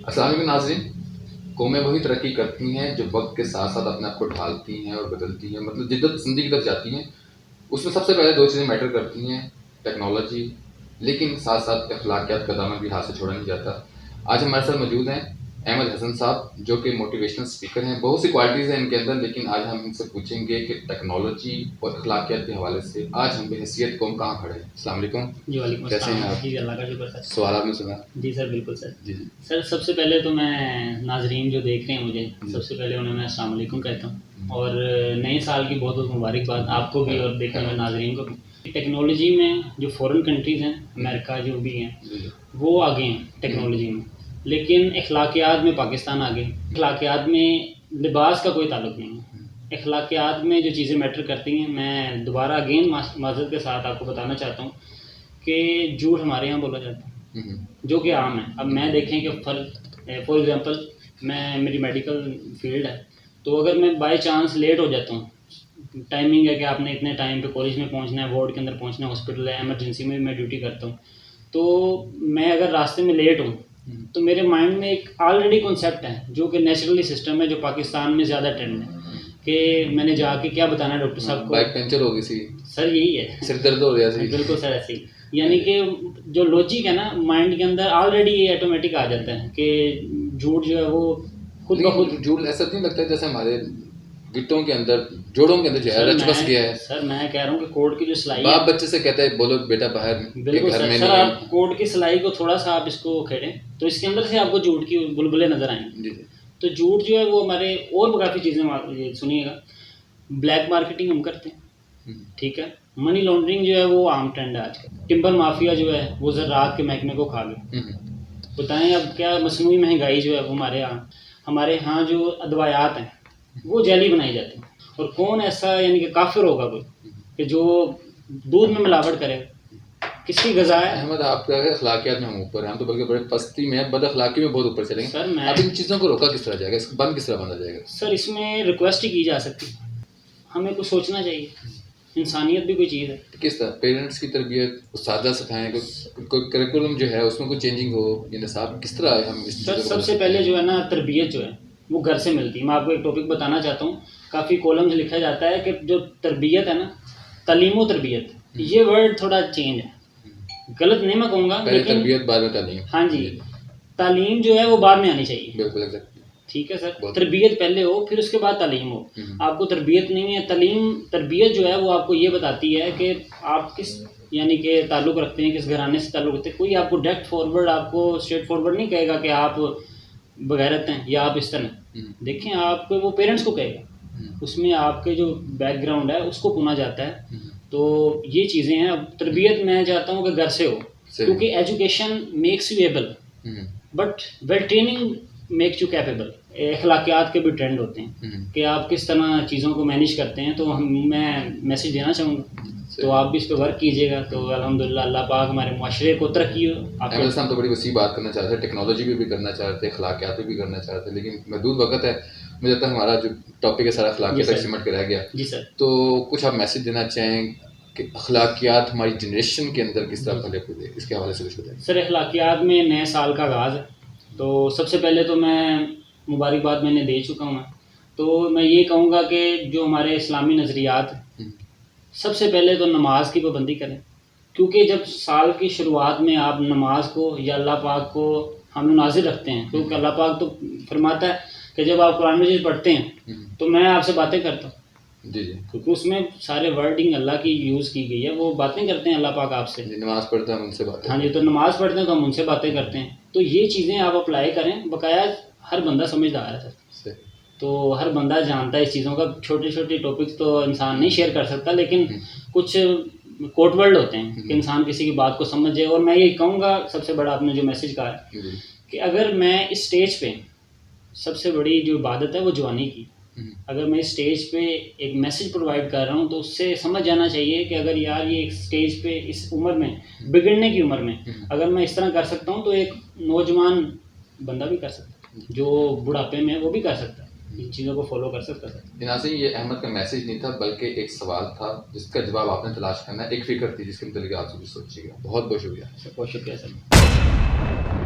अस्सलाम वालेकुम नाज़रीन। कौमें वही तरक्की करती हैं जो वक्त के साथ साथ अपने आप को ढालती हैं और बदलती हैं, मतलब जिद्दत पसंदी की तरफ जाती हैं। उसमें सबसे पहले दो चीज़ें मैटर करती हैं, टेक्नोलॉजी, लेकिन साथ साथ अखलाकियात का दामन भी हाथ से छोड़ा नहीं जाता। आज हमारे साथ मौजूद हैं अहमद हसन साहब, जो कि मोटिवेशनल स्पीकर हैं। बहुत सी क्वालिटीज़ हैं इनके अंदर, लेकिन आज हम इनसे पूछेंगे कि टेक्नोलॉजी और अखलाकियात के हवाले से आज हम बेहैसियत कौम कहाँ खड़े हैं। अस्सलाम वालेकुम। जी वालेकुम कैसे हैं अस्सलाम। आप? जी अल्लाह का शुक्र सर। सवाल आपने सुना? जी सर बिल्कुल सर। जी जी सर सबसे पहले तो मैं नाजरीन जो देख रहे हैं मुझे, जी। सबसे पहले उन्हें मैं अस्सलाम वालेकुम कहता हूँ और नए साल की बहुत बहुत मुबारकबाद आपको भी और देखने वाले नाजरीन को भी। टेक्नोलॉजी में जो फ़ॉरेन कंट्रीज़ हैं, अमेरिका जो भी हैं, जी वो आगे हैं टेक्नोलॉजी में, लेकिन अखलाकियात में पाकिस्तान आगे। अखलाकियात में लिबास का कोई ताल्लुक़ नहीं है। अखलाकियात में जो चीज़ें मैटर करती हैं, मैं दोबारा अगेन माज़रत के साथ आपको बताना चाहता हूँ कि झूठ हमारे यहाँ बोला जाता है, जो कि आम है। अब मैं देखें कि फॉर एग्ज़ाम्पल मैं मेरी मेडिकल फील्ड है, तो अगर मैं बाय चांस लेट हो जाता हूँ, टाइमिंग है कि आपने इतने टाइम पे कॉलेज में पहुँचना है, वार्ड के अंदर पहुँचना है, हॉस्पिटल है, इमरजेंसी में भी मैं ड्यूटी करता हूँ, तो मैं अगर रास्ते में लेट हूँ तो मेरे माइंड में एक ऑलरेडी कॉन्सेप्ट है जो कि नेचुरली सिस्टम है, जो पाकिस्तान में ज़्यादा ट्रेंड है कि मैंने जाके क्या बताना है डॉक्टर साहब को, बाइक पंचर हो गई सी, सर यही है, सिर दर्द हो गया सी। बिल्कुल सर ऐसे ही। यानी कि जो लॉजिक है ना माइंड के अंदर ऑलरेडी ये ऑटोमेटिक आ जाता है कि झूठ जो है वो खुद ब खुद। झूठ ऐसा नहीं लगता है जैसे हमारे गिट्टों के अंदर, जोड़ों के अंदर जो है रच बस गया है। सर मैं कह रहा हूँ कि कोड की जो सिलाई है, बाप बच्चे से कहता है बोलो बेटा बाहर के बिल्कुल घर सर, में सर नहीं आप कोड की सिलाई को थोड़ा सा आप इसको खेलें तो इसके अंदर से आपको झूठ की बुलबुलें नजर आएंगी। जी जी। तो झूठ जो है वो हमारे और काफ़ी चीज़ें सुनिएगा। ब्लैक मार्केटिंग हम करते हैं, ठीक है। मनी लॉन्ड्रिंग जो है वो आम ट्रेंड है आजकल। टिम्बर माफिया जो है वो ज़राअत के महकमे को खा गए। बताएं अब क्या मसनूई महंगाई जो है वो हमारे यहाँ जो अदवायात हैं वो जैली बनाई जाती हैं। और कौन ऐसा यानी कि काफिर होगा कोई कि जो दूध में मिलावट करेगा, किसकी गज़ा है। अहमद आप क्या अखलाकियात में हम ऊपर हैं, हम तो बल्कि बड़े पस्ती में, बद अखलाकी में बहुत ऊपर चलेंगे सर। मैं अब इन चीज़ों को रोका किस तरह जाएगा, इसको बंद किस तरह बंदा जाएगा? सर इसमें रिक्वेस्ट ही की जा सकती है, हमें कुछ सोचना चाहिए, इंसानियत भी कोई चीज़ है। किस तरह पेरेंट्स की तरबियत उस्ताद सिखाएं, कोई करिकुलम जो है उसमें कोई चेंजिंग हो, ये निसाब किस तरह हम इस सर सबसे पहले जो है ना तरबियत जो है वो घर से मिलती है। मैं आपको एक टॉपिक बताना चाहता हूँ, काफ़ी कॉलम्स लिखा जाता है कि जो तरबियत है ना, तालीम व तरबियत, ये वर्ड थोड़ा चेंज है, गलत नहीं मैं कहूँगा, लेकिन तरबियत बाद में तालीम। हाँ जी, तालीम जो है वो बाद में आनी चाहिए, बिल्कुल ठीक है सर। तरबियत पहले हो फिर उसके बाद तालीम हो। आपको तरबियत नहीं है, तरबियत जो है वो आपको ये बताती है कि आप किस यानी कि ताल्लुक़ रखते हैं, किस घराने से ताल्लुक़ रखते हैं। कोई आपको डायरेक्ट फॉरवर्ड, आपको स्ट्रेट फॉरवर्ड नहीं कहेगा कि आप बगैरत हैं या आप इस तरह। देखें आपको वो पेरेंट्स को कहेगा, उसमें आपके जो बैकग्राउंड है उसको पुना जाता है। तो ये चीज़ें हैं। अब तरबियत मैं चाहता हूँ कि घर से हो, क्योंकि education makes you able but well training makes you capable. अखलाकियात के भी ट्रेंड होते हैं कि आप किस तरह चीज़ों को मैनेज करते हैं। तो मैं मैसेज देना चाहूँगा, तो आप भी इस पर वर्क कीजिएगा, तो अल्हम्दुलिल्लाह अल्लाह पाक हमारे मुआशरे को तरक्की हो। अहमद साहब तो बड़ी वसी बात करना चाहते हैं, टेक्नोलॉजी भी करना चाहते हैं, अखलाकियात भी करना चाहते हैं, लेकिन महदूद वक्त है। मुझे लगता है हमारा जो टॉपिक है सारा अखलाकियात तक सिमट के रह गया। जी सर। तो कुछ आप मैसेज देना चाहें कि अखलाकियात हमारी जनरेशन के अंदर किस तरह फले फूले, इसके हवाले से कुछ बताएं। सर अखलाकियात में नए साल का आगाज़ है, तो सबसे पहले तो मैं मुबारकबाद मैंने दे चुका हूँ। तो मैं ये कहूँगा कि जो हमारे इस्लामी नज़रियात, सबसे पहले तो नमाज की पाबंदी करें, क्योंकि जब साल की शुरुआत में आप नमाज को या अल्लाह पाक को हम नाज़िर रखते हैं, क्योंकि अल्लाह पाक तो फरमाता है कि जब आप कुरान मजीद पढ़ते हैं तो मैं आपसे बातें करता हूँ। जी जी, क्योंकि उसमें सारे वर्डिंग अल्लाह की यूज़ की गई है, वो बातें करते हैं अल्लाह पाक आपसे। नमाज पढ़ते हैं हम उनसे बातें। हाँ जी, तो नमाज पढ़ते हैं तो हम उनसे बातें करते हैं। तो ये चीज़ें आप अप्लाई करें, बकाया हर बंदा समझदार है सर, तो हर बंदा जानता है इस चीज़ों का। छोटे छोटे टॉपिक्स तो इंसान नहीं शेयर कर सकता, लेकिन कुछ कोट वर्ड होते हैं कि इंसान किसी की बात को समझ जाए। और मैं ये कहूँगा, सबसे बड़ा आपने जो मैसेज कहा है कि अगर मैं इस स्टेज पे, सबसे बड़ी जो इबादत है वो जवानी की, अगर मैं इस स्टेज पे एक मैसेज प्रोवाइड कर रहा हूँ तो उससे समझ जाना चाहिए कि अगर यार ये एक स्टेज पे इस उम्र में, बिगड़ने की उम्र में अगर मैं इस तरह कर सकता हूँ तो एक नौजवान बंदा भी कर सकता है, जो बुढ़ापे में वो भी कर सकता है, इन चीज़ों को फॉलो कर सकता है। नाज़रीन, ये अहमद का मैसेज नहीं था बल्कि एक सवाल था जिसका जवाब आपने तलाश करना है, एक फ़िक्र थी जिसके मतलब आप भी सोचिएगा। बहुत बहुत शुक्रिया। बहुत शुक्रिया सर।